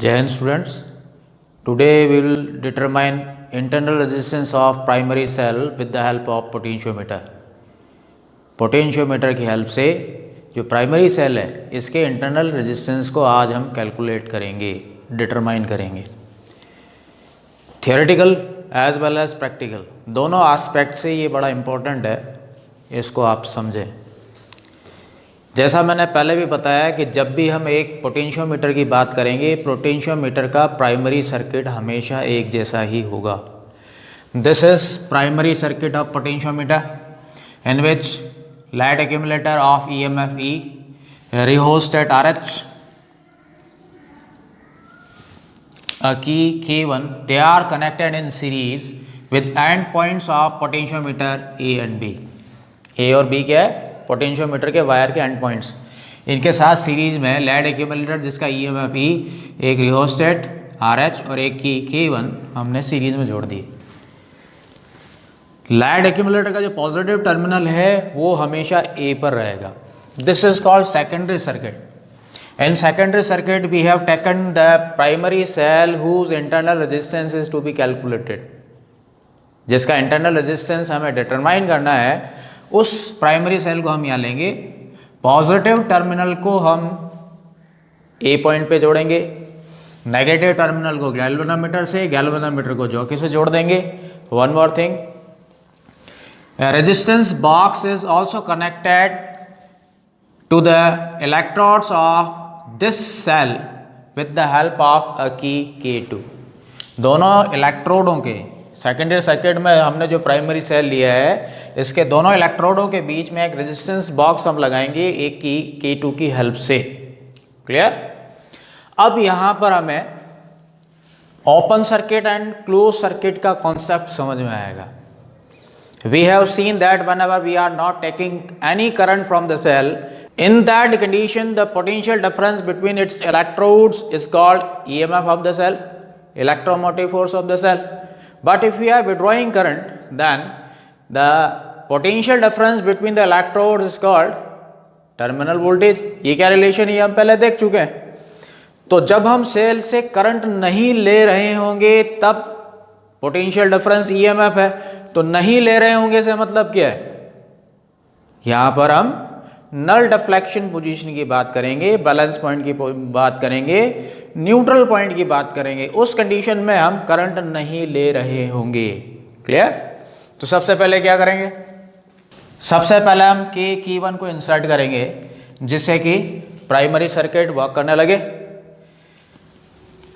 Jai Hind students. Today we will determine internal resistance of primary cell with the help of potentiometer. Potentiometer की help से जो primary cell है इसके internal resistance को आज हम कैलकुलेट करेंगे, डिटरमाइन करेंगे। Theoretical as well as practical दोनों एस्पेक्ट से ये बड़ा इम्पोर्टेंट है, इसको आप समझें। जैसा मैंने पहले भी बताया कि जब भी हम एक पोटेंशियोमीटर की बात करेंगे, पोटेंशियोमीटर का प्राइमरी सर्किट हमेशा एक जैसा ही होगा। This is primary circuit of potentiometer in which light accumulator of EMF E, rheostat RH, a key K1, they are connected in series with end points of potentiometer A and B. A और B क्या है? Potentiometer के wire के and points. इनके साथ series में light accumulator जिसका EMF E, एक रिहोस्टेट RH और एक की K1 हमने सीरीज में जोड़ दी। लाइट एक्यूमुलेटर का जो पॉजिटिव टर्मिनल है वो हमेशा A पर रहेगा। This is called secondary circuit. In secondary circuit we have taken the primary cell whose internal resistance is to be calculated. जिसका इंटरनल रेजिस्टेंस हमें डिटरमाइन करना है, उस प्राइमरी सेल को हम यहाँ लेंगे। पॉजिटिव टर्मिनल को हम A पॉइंट पे जोड़ेंगे, नेगेटिव टर्मिनल को गैल्वेनोमीटर से, गैल्वेनोमीटर को जॉकी से जोड़ देंगे। One more thing, a resistance box is also connected to the electrodes of this cell with the help of a key K2। दोनों इलेक्ट्रोडों के सेकेंडरी सर्किट में हमने जो प्राइमरी सेल लिया है, इसके दोनों इलेक्ट्रोडों के बीच में एक रेजिस्टेंस बॉक्स हम लगाएंगे एक की K2 की हेल्प से। क्लियर? अब यहाँ पर हमें open circuit and close circuit का कॉन्सेप्ट समझ में आएगा। We have seen that whenever we are not taking any current from the cell, in that condition the potential difference between its electrodes is called EMF of the cell, electromotive force of the cell. But if we are withdrawing current, then the potential difference between the electrodes is called terminal voltage। ये क्या relation है, हम पहले देख चुके हैं। तो जब हम सेल से करंट नहीं ले रहे होंगे तब पोटेंशियल डिफरेंस EMF है, तो नहीं ले रहे होंगे से मतलब क्या है, यहां पर हम नल डिफ्लेक्शन पोजीशन की बात करेंगे, बैलेंस पॉइंट की बात करेंगे, न्यूट्रल पॉइंट की बात करेंगे। उस कंडीशन में हम करंट नहीं ले रहे होंगे। क्लियर? तो सबसे पहले क्या करेंगे, सबसे पहले हम K1 को इंसर्ट करेंगे जिससे कि प्राइमरी सर्किट वर्क करने लगे।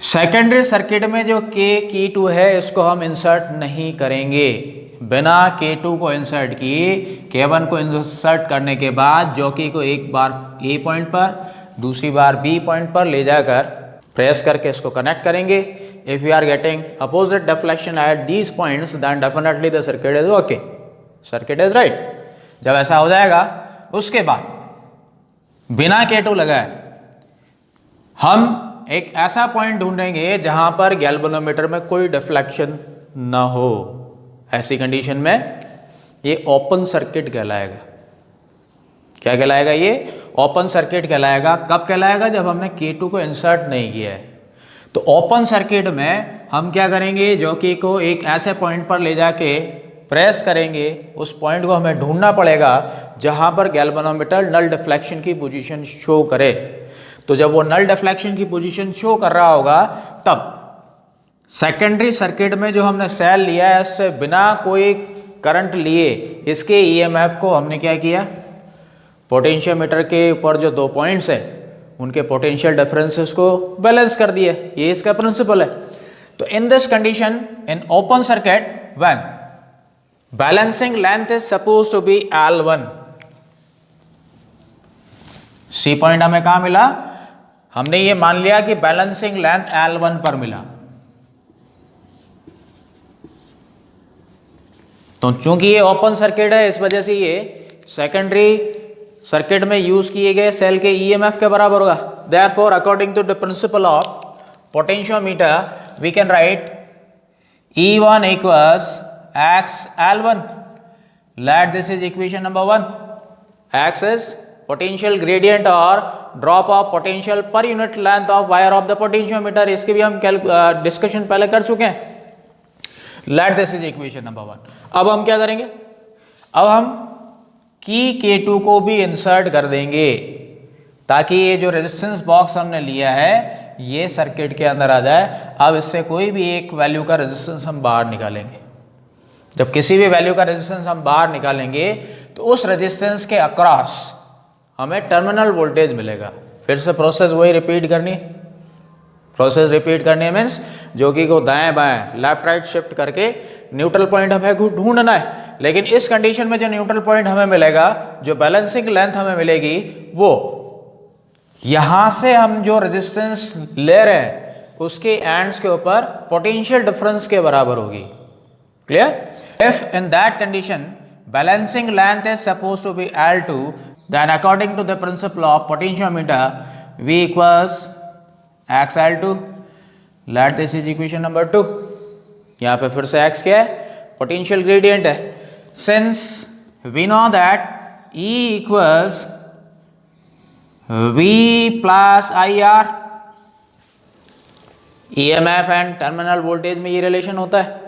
सेकेंडरी सर्किट में जो K2 है इसको हम इंसर्ट नहीं करेंगे। बिना K2 को इंसर्ट किए K1 को इंसर्ट करने के बाद जॉकी को एक बार A पॉइंट पर, दूसरी बार B पॉइंट पर ले जाकर प्रेस करके इसको कनेक्ट करेंगे। If we are getting opposite deflection at these points then definitely the circuit is okay, circuit is right. जब ऐसा हो जाएगा उसके बाद बिना K2 लगाए हम एक ऐसा पॉइंट ढूंढेंगे जहां पर गैल्वेनोमीटर में कोई डिफ्लेक्शन ना हो। ऐसी कंडीशन में ये ओपन सर्किट कहलाएगा। क्या कहलाएगा? ये ओपन सर्किट कहलाएगा। कब कहलाएगा? जब हमने K2 को इंसर्ट नहीं किया है। तो ओपन सर्किट में हम क्या करेंगे, जॉकी को एक ऐसे पॉइंट पर ले जाके प्रेस करेंगे। उस पॉइंट को हमें ढूंढना पड़ेगा जहां पर गैल्वेनोमीटर नल डिफ्लेक्शन की पोजीशन शो करे। तो जब वो नल डिफ्लेक्शन की पोजीशन शो कर रहा होगा तब सेकेंडरी सर्किट में जो हमने सेल लिया है इससे बिना कोई करंट लिए इसके EMF को हमने क्या किया, पोटेंशियोमीटर के ऊपर जो दो पॉइंट्स हैं उनके पोटेंशियल डिफरेंसेस को बैलेंस कर दिया। ये इसका प्रिंसिपल है। तो in this condition in open circuit when balancing length is suppose to be L1, C point हमें कहां मिला, हमने ये मान लिया कि बैलेंसिंग लेंथ L1 पर मिला। तो चूंकि ये ओपन सर्किट है इस वजह से ये सेकेंडरी सर्किट में यूज किए गए सेल के EMF के बराबर होगा। Therefore according to the principle of potentiometer we can write E1 equals XL1। Let this is equation number 1। X is potential gradient or drop of potential per unit length of wire of the potentiometer, इसके भी हम discussion पहले कर चुके हैं। Let this is equation number 1। अब हम क्या करेंगे, अब हम की K2 को भी इंसर्ट कर देंगे ताकि ये जो रेजिस्टेंस बॉक्स हमने लिया है ये सर्किट के अंदर आ जाए। अब इससे कोई भी एक वैल्यू का रेजिस्टेंस हम बाहर निकालेंगे। जब किसी भी वैल्यू का रेजिस्टेंस हम बाहर निकालेंगे तो उस रेजिस्टेंस के अक्रॉस हमें टर्मिनल वोल्टेज मिलेगा। फिर से प्रोसेस वही रिपीट करनी, प्रोसेस रिपीट करनी मीन्स जो कि को दाएं बाएं लेफ्ट राइट शिफ्ट करके न्यूट्रल पॉइंट हमें ढूंढना है। लेकिन इस कंडीशन में जो न्यूट्रल पॉइंट हमें मिलेगा, जो बैलेंसिंग लेंथ हमें मिलेगी, वो यहां से हम जो रेजिस्टेंस ले रहे हैं उसके एंड्स के ऊपर पोटेंशियल डिफरेंस के बराबर होगी। Clear? If in that condition balancing length is suppose to be L2, then according to the principle of potentiometer V equals XL2. Let this is equation number 2. यहाँ पे फिर से x क्या है, पोटेंशियल ग्रेडियंट है। Since we know that E equals V plus IR, EMF and terminal voltage में ये relation होता है,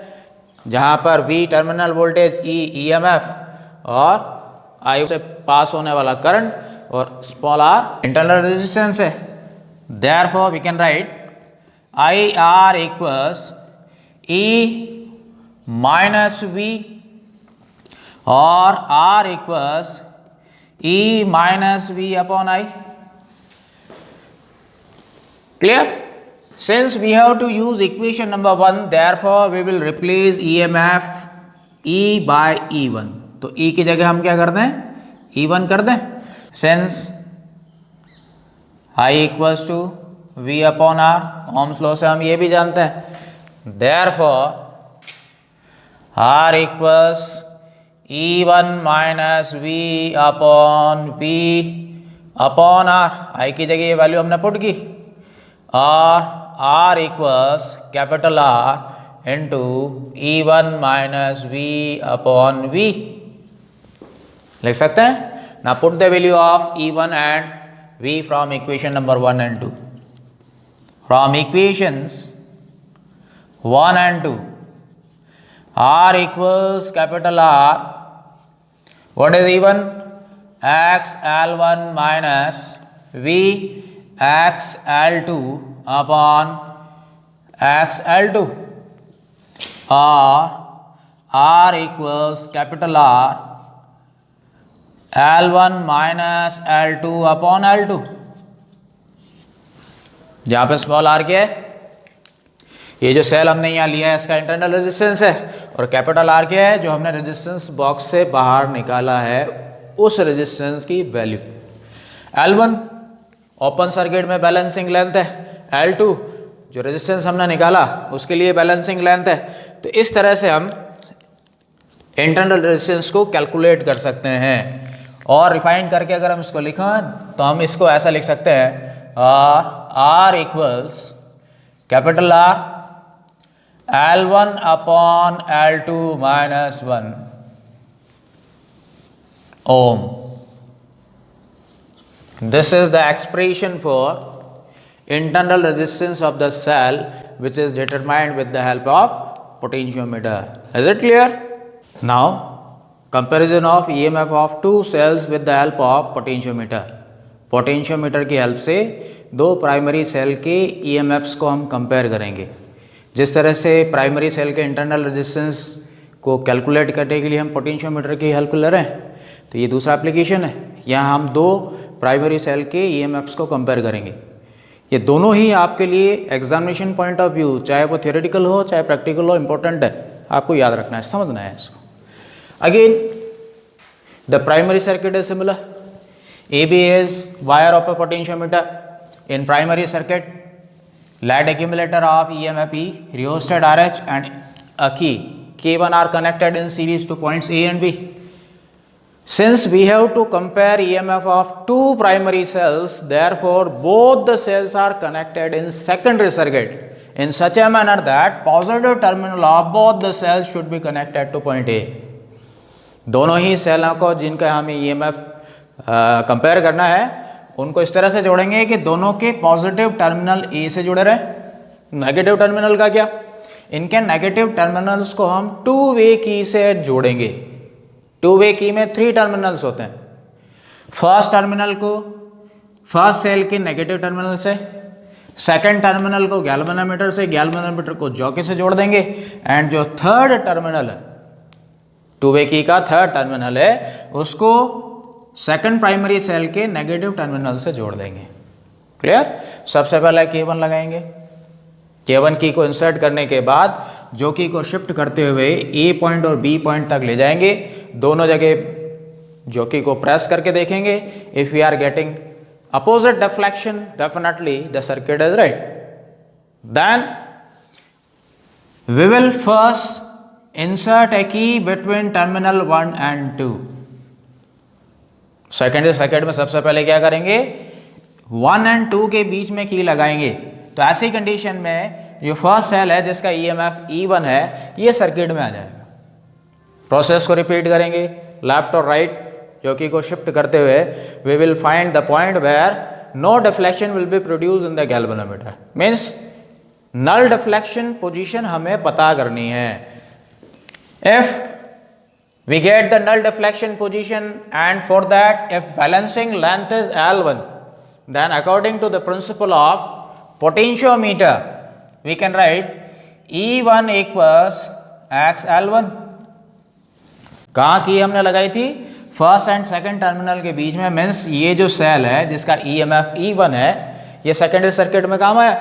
जहाँ पर V terminal voltage, E EMF और I से पास होने वाला करंट और स्मॉल r इंटरनल रेजिस्टेंस है। Therefore we can write IR equals E minus V और R equals E minus V upon I. Clear? Since we have to use equation number 1, therefore we will replace EMF E by E1. तो E की जगह हम क्या कर दें, E1 कर दें। Since I equals to V upon R, Ohm's law से हम ये भी जानते हैं। Therefore R equals E1 minus V upon V upon R। I की जगह ये वैल्यू हमने पुट की और R equals capital R into E1 minus V upon V लिख सकते हैं। Now put the value of E1 and V from equation number 1 and 2. From equations 1 and 2, R equals capital R. What is E1? X L1 minus V X L2 upon X L2, or R equals capital R L1 minus L2 upon L2, जहाँ पे small r क्या है, ये जो cell हमने यहाँ लिया है इसका इंटरनल रेजिस्टेंस है, और कैपिटल R क्या है, जो हमने रेजिस्टेंस बॉक्स से बाहर निकाला है उस रेजिस्टेंस की वैल्यू। L1 ओपन सर्किट में बैलेंसिंग लेंथ है, L2 जो रेजिस्टेंस हमने निकाला उसके लिए बैलेंसिंग लेंथ है। तो इस तरह से हम इंटरनल रेजिस्टेंस को कैलकुलेट कर सकते हैं, और रिफाइन करके अगर हम इसको लिखें तो हम इसको ऐसा लिख सकते हैं, R equals capital R L1 upon L2 minus 1 ohm. This is the expression for internal resistance of the cell, which is determined with the help of potentiometer. Is it clear? Now comparison of EMF of two cells with the help of potentiometer. Potentiometer की help से दो primary cell के EMFs को हम compare करेंगे। जिस तरह से प्राइमरी सेल के इंटरनल रेजिस्टेंस को कैलकुलेट करने के लिए हम पोटेंशियोमीटर की हेल्प ले रहे हैं, तो ये दूसरा एप्लीकेशन है। यहाँ हम दो प्राइमरी सेल के EMFs को कंपेयर करेंगे। ये दोनों ही आपके लिए एग्जामिनेशन पॉइंट ऑफ व्यू, चाहे वो थियोरेटिकल हो चाहे प्रैक्टिकल हो, इंपॉर्टेंट है, आपको याद रखना है, समझना है इसको। Again the primary circuit is similar. AB is wire of a potentiometer. In primary circuit, lead accumulator of EMF E, rheostat RH and a key K1 are connected in series to points A and B. Since we have to compare EMF of two primary cells, therefore both the cells are connected in secondary circuit in such a manner that positive terminal of both the cells should be connected to point A. दोनों ही सेलों को जिनका हमें EMF compare करना है, उनको इस तरह से जोड़ेंगे कि दोनों के पॉजिटिव टर्मिनल ए से जुड़े रहे। नेगेटिव टर्मिनल का क्या, इनके नेगेटिव टर्मिनल्स को हम टू वे की से जोड़ेंगे। टू वे की में 3 टर्मिनल्स होते हैं। फर्स्ट टर्मिनल को फर्स्ट सेल के नेगेटिव टर्मिनल से, सेकंड टर्मिनल को गैल्वेनोमीटर से, गैल्वेनोमीटर को जॉकी से जोड़ देंगे, एंड जो थर्ड टर्मिनल है, टू वे की का थर्ड टर्मिनल है, उसको सेकंड प्राइमरी सेल के नेगेटिव टर्मिनल से जोड़ देंगे। क्लियर। सबसे पहले K1 लगाएंगे। K1 की को इंसर्ट करने के बाद जो की को शिफ्ट करते हुए A पॉइंट और B पॉइंट तक ले जाएंगे। दोनों जगह जॉकी को प्रेस करके देखेंगे। If we are getting opposite deflection, definitely the circuit is right. Then we will first insert a key between terminal 1 and 2. Secondary circuit में सबसे पहले क्या करेंगे, 1 और 2 के बीच में की लगाएंगे। तो ऐसी कंडीशन में जो फर्स्ट सेल है जिसका EMF E1 है, ये सर्किट में आ जाएगा। प्रोसेस को रिपीट करेंगे, लेफ्ट और राइट जॉकी को शिफ्ट करते हुए we will find the point where no deflection will be produced in the galvanometer. Means null deflection position हमें पता करनी है। If we get the null deflection position and for that if balancing length is L1, then according to the principle of potentiometer we can write E1 equals XL1। कहाँ की हमने लगाई थी, first and second terminal के बीच में। Means ये जो cell है जिसका EMF E1 है, ये सेकेंडरी सर्किट में काम आया।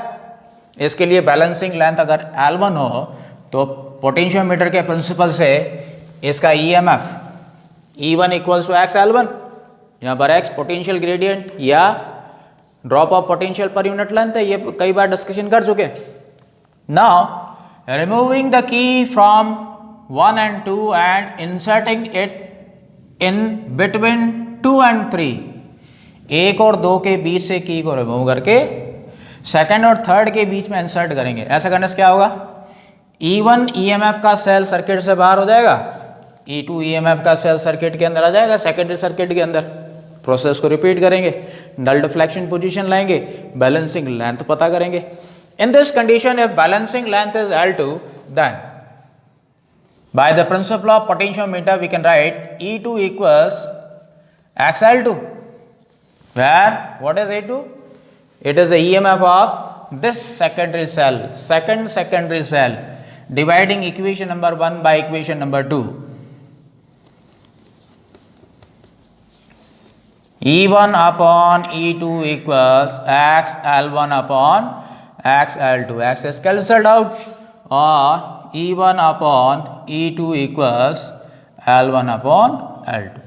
इसके लिए बैलेंसिंग लेंथ अगर L1 हो तो पोटेंशियोमीटर के प्रिंसिपल से इसका EMF E1 equals to XL1, यहाँ पर X पोटेंशियल ग्रेडियंट या drop of potential per unit length है। ये कई बार डिस्कशन कर चुके। Now removing the key from 1 and 2 and inserting it in between 2 and 3, 1 और 2 के बीच से की को रिमूव करके सेकंड और थर्ड के बीच में इंसर्ट करेंगे। ऐसा करने से क्या होगा, E1 EMF का सेल सर्किट से बाहर हो जाएगा, E2 EMF का सेल सर्किट के अंदर आ जाएगा, सेकेंडरी सर्किट के अंदर। प्रोसेस को रिपीट करेंगे, नल डिफ्लेक्शन पोजीशन लाएंगे, बैलेंसिंग लेंथ पता करेंगे। इन this condition if balancing length is L2, then by the principle of potentiometer we can write E2 equals XL2, where what is E2? It is the EMF of this secondary cell, secondary cell, dividing equation number 1 by equation number 2. E1 upon E2 equals XL1 upon XL2. X is cancelled out, or E1 upon E2 equals L1 upon L2।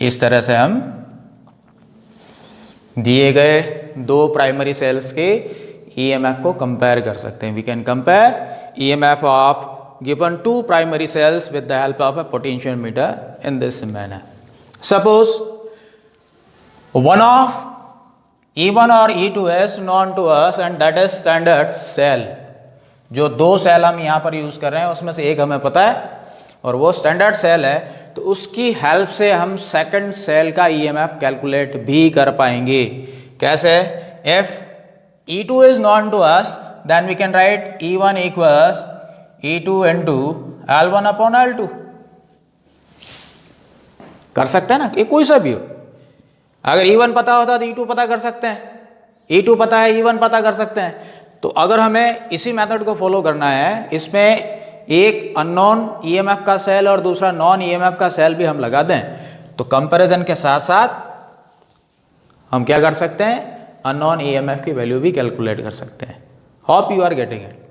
इस तरह से हम दिए गए दो primary cells के EMF को compare कर सकते हैं। We can compare EMF of given two primary cells with the help of a potentiometer in this manner. Suppose one of E1 और E2 is known to us and that is standard cell। जो दो cell हम यहाँ पर use कर रहे हैं उसमें से एक हमें पता है और वो स्टैंडर्ड सेल है, तो उसकी हेल्प से हम सेकंड सेल का EMF कैलकुलेट भी कर पाएंगे। कैसे? If E2 is known to us then we can write E1 equals E2 into L1 upon L2। कर सकते हैं ना, ये कोई सा भी हो। अगर E1 पता होता तो E2 पता कर सकते हैं, E2 पता है E1 पता कर सकते हैं। तो अगर हमें इसी मेथड को फॉलो करना है, इसमें एक अननोन EMF का सेल और दूसरा नॉन EMF का सेल भी हम लगा दें, तो कंपैरिजन के साथ साथ हम क्या कर सकते हैं, अननोन EMF की वैल्यू भी कैलकुलेट कर सकते हैं। Hope you are getting it.